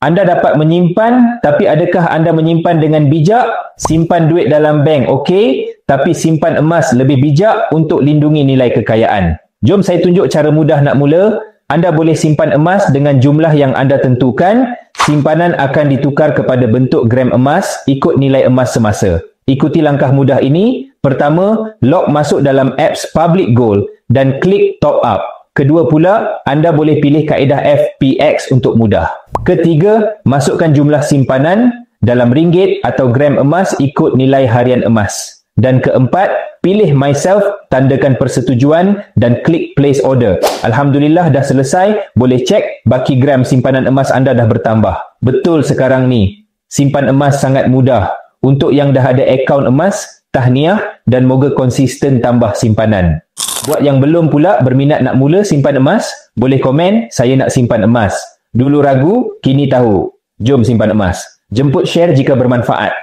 Anda dapat menyimpan, tapi adakah anda menyimpan dengan bijak? Simpan duit dalam bank, okey, tapi simpan emas lebih bijak untuk lindungi nilai kekayaan. Jom saya tunjuk cara mudah nak mula. Anda boleh simpan emas dengan jumlah yang anda tentukan. Simpanan akan ditukar kepada bentuk gram emas ikut nilai emas semasa. Ikuti langkah mudah ini. Pertama, log masuk dalam apps Public Gold dan klik Top Up. Kedua pula, anda boleh pilih kaedah FPX untuk mudah. Ketiga, masukkan jumlah simpanan dalam ringgit atau gram emas ikut nilai harian emas. Dan keempat, pilih Myself, tandakan persetujuan dan klik Place Order. Alhamdulillah dah selesai, boleh cek baki gram simpanan emas anda dah bertambah. Betul sekarang ni, simpan emas sangat mudah. Untuk yang dah ada akaun emas, tahniah dan moga konsisten tambah simpanan. Buat yang belum pula berminat nak mula simpan emas, boleh komen, saya nak simpan emas. Dulu ragu, kini tahu. Jom simpan emas. Jemput share jika bermanfaat.